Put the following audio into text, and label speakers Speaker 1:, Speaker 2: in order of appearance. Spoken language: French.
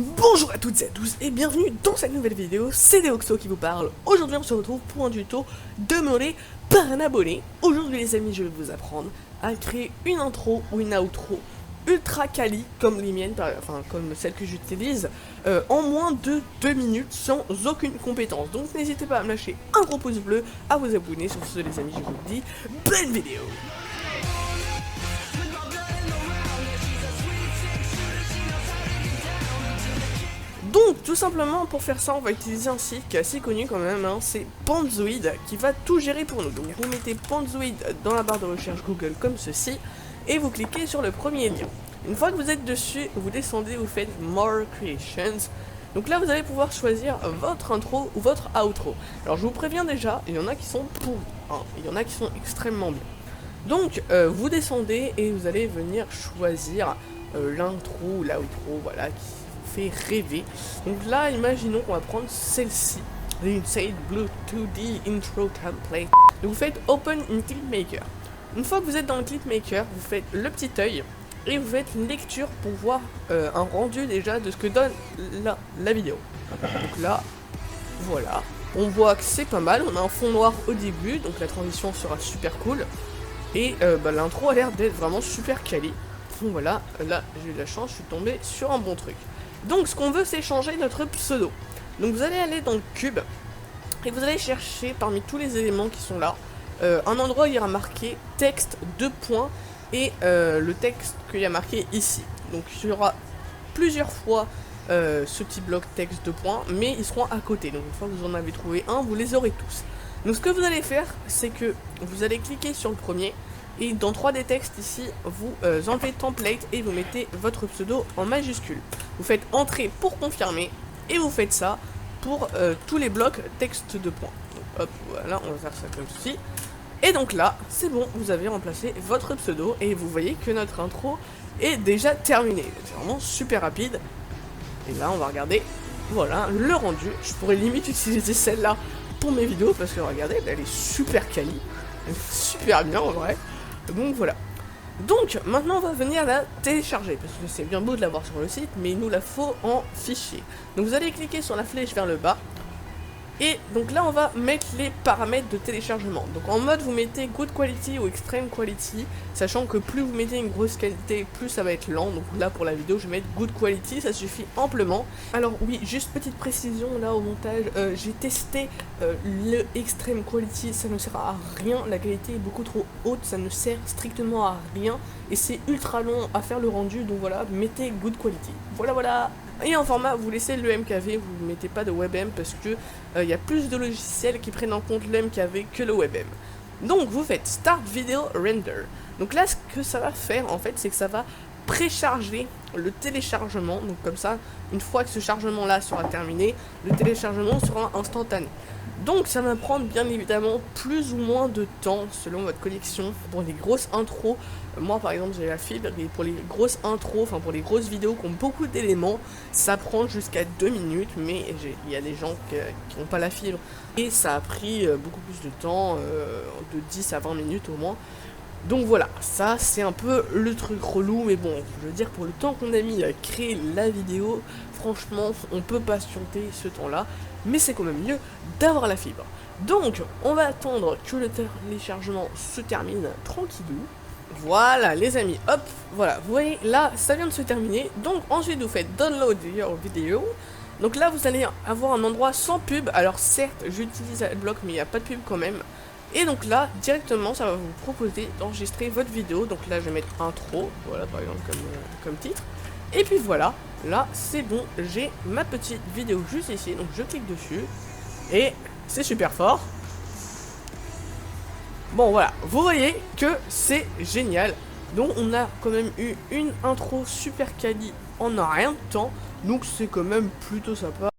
Speaker 1: Bonjour à toutes et à tous et bienvenue dans cette nouvelle vidéo, c'est Deoxo qui vous parle. Aujourd'hui on se retrouve pour un tuto demandé par un abonné. Aujourd'hui les amis je vais vous apprendre à créer une intro ou une outro ultra quali comme les miennes, enfin comme celle que j'utilise, en moins de 2 minutes sans aucune compétence. Donc n'hésitez pas à me lâcher un gros pouce bleu, à vous abonner. Sur ce les amis je vous dis bonne vidéo. Donc tout simplement pour faire ça on va utiliser un site qui est assez connu quand même, hein, c'est Panzoid qui va tout gérer pour nous. Donc vous mettez Panzoid dans la barre de recherche Google comme ceci et vous cliquez sur le premier lien. Une fois que vous êtes dessus, vous descendez, vous faites More Creations. Donc là vous allez pouvoir choisir votre intro ou votre outro. Alors je vous préviens déjà, il y en a qui sont pourris, hein, il y en a qui sont extrêmement bien. Donc vous descendez et vous allez venir choisir l'intro ou l'outro, voilà, qui fait rêver. Donc là, imaginons qu'on va prendre celle-ci, l'Inside Blue 2D Intro Template. Donc vous faites Open in Clipmaker. Une fois que vous êtes dans le Clipmaker, vous faites le petit œil et vous faites une lecture pour voir un rendu déjà de ce que donne la vidéo. Donc là, voilà, on voit que c'est pas mal. On a un fond noir au début, donc la transition sera super cool. Et l'intro a l'air d'être vraiment super quali. Donc voilà, là j'ai eu de la chance, je suis tombé sur un bon truc. Donc ce qu'on veut c'est changer notre pseudo. Donc vous allez aller dans le cube et vous allez chercher parmi tous les éléments qui sont là un endroit où il y aura marqué texte 2 points et le texte qu'il y a marqué ici. Donc il y aura plusieurs fois ce petit bloc texte 2 points, mais ils seront à côté. Donc une fois que vous en avez trouvé un, vous les aurez tous. Donc ce que vous allez faire, c'est que vous allez cliquer sur le premier et dans 3D texte ici, vous enlevez template et vous mettez votre pseudo en majuscule. Vous faites entrée pour confirmer et vous faites ça pour tous les blocs texte 2 points. Donc, hop, voilà, on va faire ça comme ceci. Et donc là, c'est bon, vous avez remplacé votre pseudo et vous voyez que notre intro est déjà terminée. C'est vraiment super rapide. Et là, on va regarder, voilà, le rendu. Je pourrais limite utiliser celle-là pour mes vidéos parce que regardez, elle est super quali. Elle est super bien en vrai. Donc voilà. Donc maintenant on va venir la télécharger parce que c'est bien beau de l'avoir sur le site mais il nous la faut en fichier. Donc vous allez cliquer sur la flèche vers le bas et donc là on va mettre les paramètres de téléchargement. Donc en mode vous mettez good quality ou extreme quality, sachant que plus vous mettez une grosse qualité plus ça va être lent. Donc là pour la vidéo je vais mettre good quality, ça suffit amplement. Alors oui, juste petite précision là au montage, j'ai testé le extreme quality, ça ne sert à rien, la qualité est beaucoup trop haute, ça ne sert strictement à rien et c'est ultra long à faire le rendu. Donc voilà, mettez good quality. Voilà. Et en format, vous laissez le MKV, vous ne mettez pas de WebM parce que il y a plus de logiciels qui prennent en compte le MKV que le WebM. Donc vous faites Start Video Render. Donc là, ce que ça va faire en fait, c'est que ça va précharger le téléchargement. Donc comme ça, une fois que ce chargement là sera terminé, le téléchargement sera instantané. Donc ça va prendre bien évidemment plus ou moins de temps selon votre connexion. Pour les grosses intros, moi par exemple j'ai la fibre et pour les grosses intros, enfin pour les grosses vidéos qui ont beaucoup d'éléments, ça prend jusqu'à 2 minutes, mais il y a des gens qui n'ont pas la fibre et ça a pris beaucoup plus de temps, de 10 à 20 minutes au moins. Donc voilà, ça c'est un peu le truc relou, mais bon, je veux dire pour le temps qu'on a mis à créer la vidéo, franchement on peut patienter ce temps-là, mais c'est quand même mieux d'avoir la fibre. Donc on va attendre que le téléchargement se termine tranquillou. Voilà les amis, hop, voilà, vous voyez là ça vient de se terminer. Donc ensuite vous faites download your video. Donc là vous allez avoir un endroit sans pub. Alors certes j'utilise Adblock mais il n'y a pas de pub quand même. Et donc là, directement, ça va vous proposer d'enregistrer votre vidéo. Donc là, je vais mettre intro, voilà par exemple comme titre. Et puis voilà, là, c'est bon, j'ai ma petite vidéo juste ici. Donc je clique dessus et c'est super fort. Bon voilà, vous voyez que c'est génial. Donc on a quand même eu une intro super quali en un rien de temps. Donc c'est quand même plutôt sympa.